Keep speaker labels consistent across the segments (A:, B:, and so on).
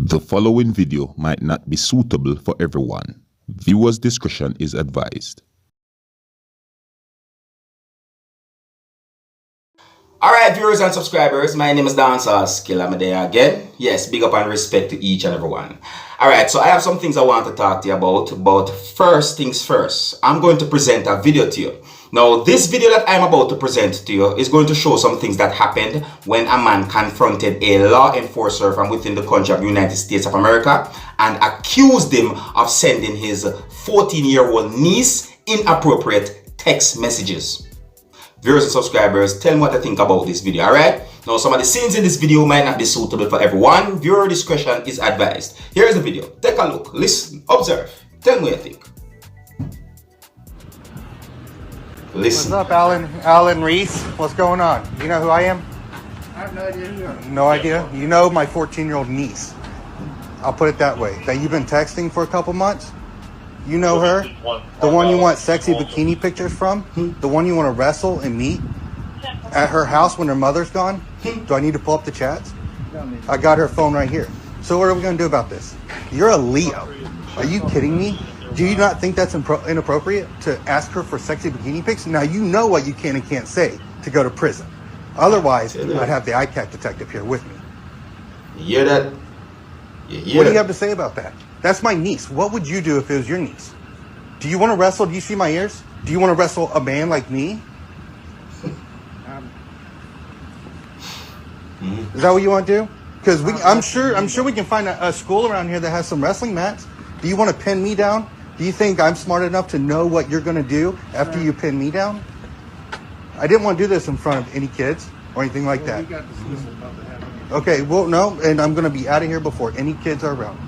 A: The following video might not be suitable for everyone. Viewers' discretion is advised.
B: Alright, viewers and subscribers, my name is Dancehall Skilla. I'm there again. Yes, big up and respect to each and every one. Alright, so I have some things I want to talk to you about, but first things first, I'm going to present a video to you. Now, this video that I'm about to present to you is going to show some things that happened when a man confronted a law enforcer from within the country of the United States of America and accused him of sending his 14-year-old niece inappropriate text messages. Viewers and subscribers, tell me what I think about this video, alright? Now, some of the scenes in this video might not be suitable for everyone. Viewer discretion is advised. Here's the video. Take a look, listen, observe. Tell me what you think. Listen.
C: What's up, Alan Reese? What's going on? You know who I am?
D: I have no idea who you are.
C: No idea? You know my 14-year-old niece. I'll put it that way. That you've been texting for a couple months? You know her? The one you want sexy bikini pictures from? The one you want to wrestle and meet? At her house when her mother's gone? Do I need to pull up the chats? I got her phone right here. So what are we going to do about this? You're a Leo. Are you kidding me? Do you not think that's inappropriate to ask her for sexy bikini pics? Now you know what you can and can't say to go to prison. Otherwise, I'd have the ICAC detective here with me.
B: You hear that?
C: What do you have to say about that? That's my niece. What would you do if it was your niece? Do you want to wrestle? Do you see my ears? Do you want to wrestle a man like me? Is that what you want to do? Because I'm sure we can find a school around here that has some wrestling mats. Do you want to pin me down? Do you think I'm smart enough to know what you're going to do after you pin me down? I didn't want to do this in front of any kids or anything like that. Okay, well, no, and I'm going to be out of here before any kids are around.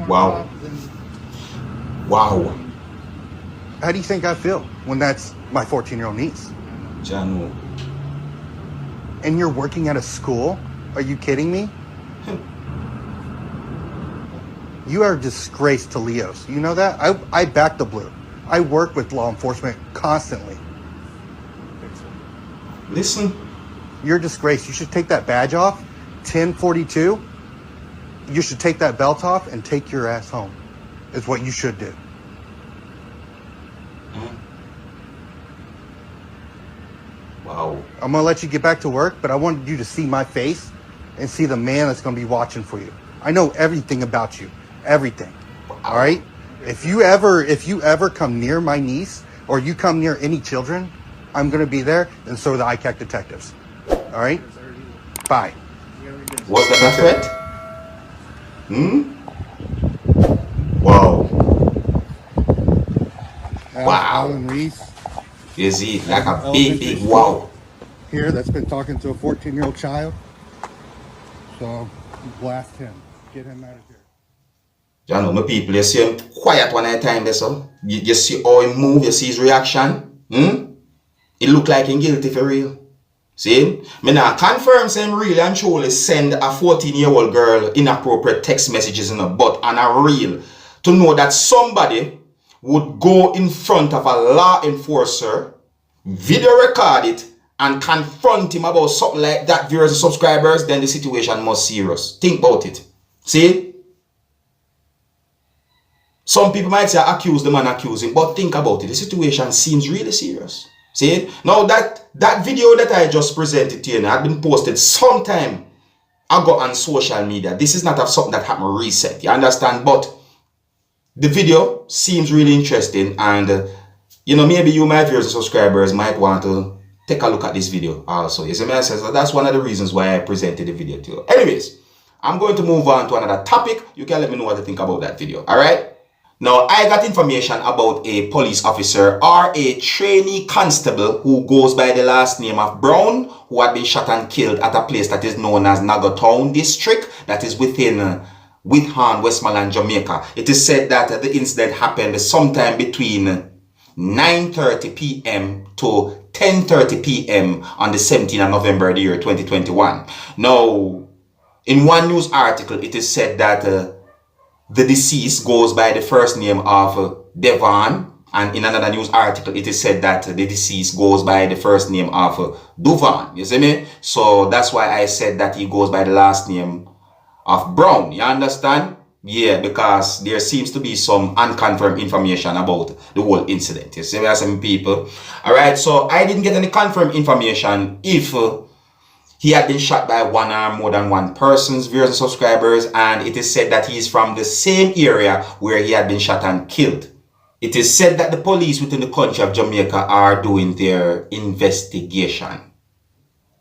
B: Wow. Wow.
C: How do you think I feel when that's my 14-year-old niece?
B: Janu.
C: And you're working at a school? Are you kidding me? You are a disgrace to Leos. You know that? I back the blue. I work with law enforcement constantly.
B: Listen.
C: You're a disgrace. You should take that badge off. 1042. You should take that belt off and take your ass home. Is what you should do.
B: Wow.
C: I'm going to let you get back to work, but I wanted you to see my face and see the man that's going to be watching for you. I know everything about you. Everything. All right? If you ever come near my niece or you come near any children, I'm going to be there, and so are the ICAC detectives. All right? Bye.
B: Was that a threat? Wow. Wow.
C: Alan Reese.
B: You see, like a big wow.
C: Here that's been talking to a 14-year-old child. So blast him. Get him out of here.
B: You know, my people, you see him quiet one at a time there, so. You see how he move, you see his reaction. It look like he's guilty for real. See? Me now confirm him really and truly send a 14-year-old girl inappropriate text messages in her butt and a real to know that somebody would go in front of a law enforcer, video record it, and confront him about something like that, viewers and subscribers, then the situation more serious. Think about it. See? Some people might say accuse the man accusing, but think about it. The situation seems really serious. See? Now that video that I just presented to you had been posted sometime ago on social media. This is not something that happened recent. You understand? But the video seems really interesting, and you know, maybe you, my viewers and subscribers, might want to take a look at this video also. You see me? So that's one of the reasons why I presented the video to you. Anyways, I'm going to move on to another topic. You can let me know what you think about that video. Alright? Now, I got information about a police officer or a trainee constable who goes by the last name of Brown, who had been shot and killed at a place that is known as Nagotown District, that is within Whithorn, Westmoreland, Jamaica. It is said that the incident happened sometime between 9:30 p.m. to 10:30 p.m. on the 17th of November of the year 2021. Now, in one news article, it is said that the deceased goes by the first name of Devon, and in another news article, it is said that the deceased goes by the first name of Duvan. You see me? So that's why I said that he goes by the last name of Brown. You understand? Yeah, because there seems to be some unconfirmed information about the whole incident. You see me, some people. Alright, so I didn't get any confirmed information if he had been shot by one or more than one person's viewers and subscribers, and it is said that he is from the same area where he had been shot and killed. It is said that the police within the country of Jamaica are doing their investigation.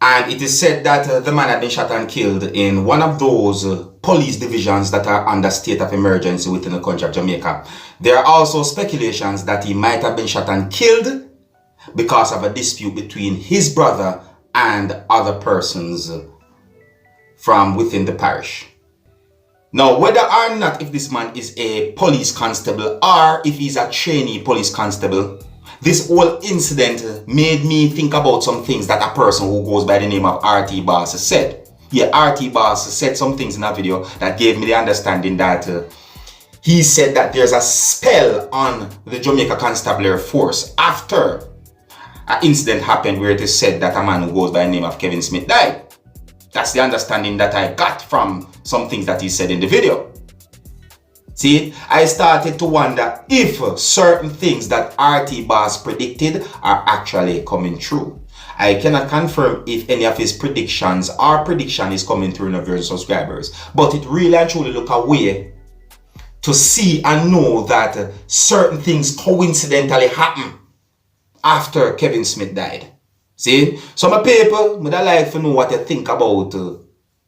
B: And it is said that the man had been shot and killed in one of those police divisions that are under state of emergency within the country of Jamaica. There are also speculations that he might have been shot and killed because of a dispute between his brother and other persons from within the parish. Now, whether or not if this man is a police constable or if he's a trainee police constable, this whole incident made me think about some things that a person who goes by the name of RT Boss said. Yeah, RT Boss said some things in that video that gave me the understanding that he said that there's a spell on the Jamaica Constabulary Force after an incident happened where it is said that a man who goes by the name of Kevin Smith died. That's the understanding that I got from some things that he said in the video. See, I started to wonder if certain things that RT Boss predicted are actually coming true. I cannot confirm if any of his predictions or prediction is coming through in the viewers and subscribers, but it really and truly look a way to see and know that certain things coincidentally happen after Kevin Smith died. See, some people would like to know what you think about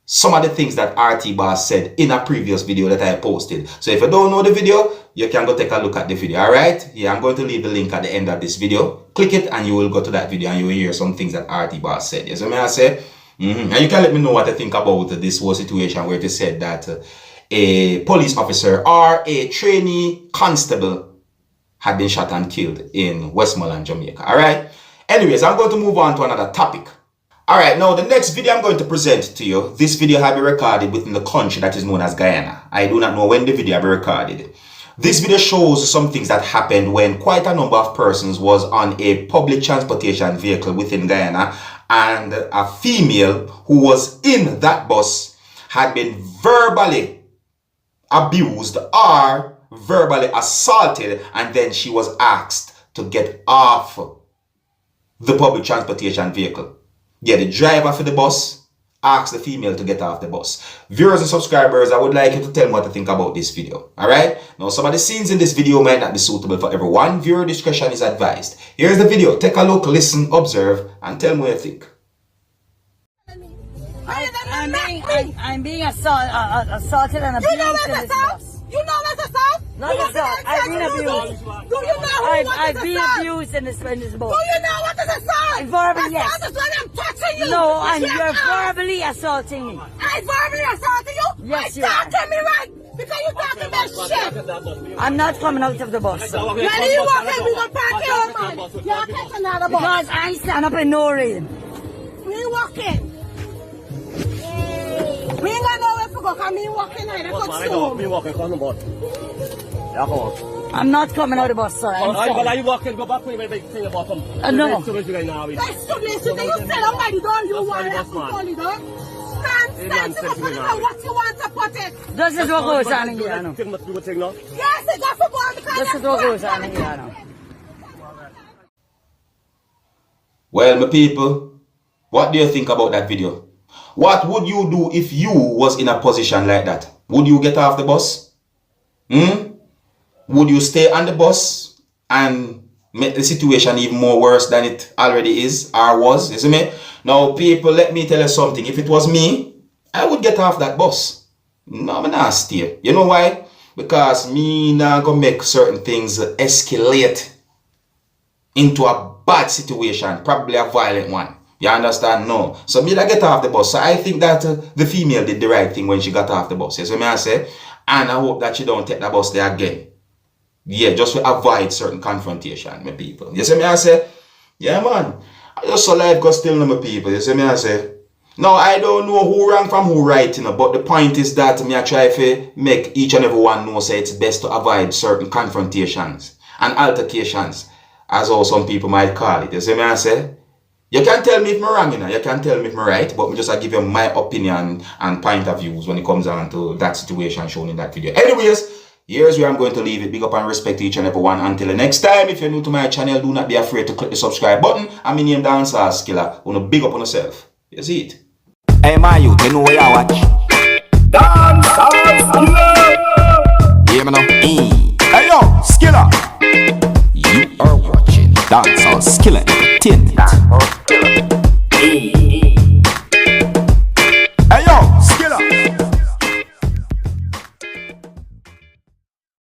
B: some of the things that RT Boss said in a previous video that I posted. So if you don't know the video, you can go take a look at the video, alright? Yeah, I'm going to leave the link at the end of this video. Click it and you will go to that video and you will hear some things that RT Boss said. You see what I say? And you can let me know what you think about this whole situation where it is said that a police officer or a trainee constable had been shot and killed in Westmoreland, Jamaica, alright? Anyways, I'm going to move on to another topic. Alright, now the next video I'm going to present to you, this video has been recorded within the country that is known as Guyana. I do not know when the video has been recorded. This video shows some things that happened when quite a number of persons was on a public transportation vehicle within Guyana, and a female who was in that bus had been verbally abused or verbally assaulted, and then she was asked to get off the public transportation vehicle. Yeah, the driver for the bus asked the female to get off the bus. Viewers and subscribers, I would like you to tell me what you think about this video. Alright? Now, some of the scenes in this video might not be suitable for everyone. Viewer discretion is advised. Here's the video. Take a look, listen, observe, and tell me what you think.
E: I'm being assaulted and abused in this bus.
F: You know what's assault?
E: Not assault. I've been abused.
F: Do you know
E: I've been abused in this bus.
F: Do you know what is assault?
E: Verbally, yes.
F: Assault is when I'm touching you.
E: No, and you're verbally assaulting me.
F: I verbally assaulted you?
E: Yes, you
F: are. Tell me right. Because you're talking about shit.
E: I'm not coming out of the bus. So.
F: When you walking, we gonna park here, man. You're catching another bus.
E: Because I stand up in no rain.
F: We walking. We ain't got nowhere to go, because me walking here.
E: I'm not coming out of the bus, sir. I'm sorry.
G: You walking, go back when you make thing about them.
E: No.
F: That's too late. You say nobody don't you want to call it, huh? Stand, you put it on what you want to put it.
E: This is what goes on in here now.
F: Yes, it got football because
E: this is what goes on in here now.
B: Well, my people, what do you think about that video? What would you do if you was in a position like that? Would you get off the bus? Would you stay on the bus and make the situation even more worse than it already is or was? You see me? Now, people, let me tell you something. If it was me, I would get off that bus. No, I'm not stay. You know why? Because me not gonna make certain things escalate into a bad situation, probably a violent one. You understand? No. So me that get off the bus. So I think that the female did the right thing when she got off the bus. You see me I say? And I hope that she don't take the bus there again. Yeah, just to avoid certain confrontation, my people. You see me I say? Yeah, man. I just saw life go still to my people. You see me I say? Now, I don't know who wrong from who right, you know, but the point is that me I try to make each and every one know say it's best to avoid certain confrontations and altercations, as all some people might call it. You see me I say? You can tell me if I'm wrong, you know. You can tell me if I'm right, but I just give you my opinion and point of views when it comes down to that situation shown in that video. Anyways, here's where I'm going to leave it. Big up and respect each and every one. Until the next time, if you're new to my channel, do not be afraid to click the subscribe button. I'm in name Dancehall Skilla. Wanna big up on yourself. You see it?
H: Hey, my youth, you know where you watch.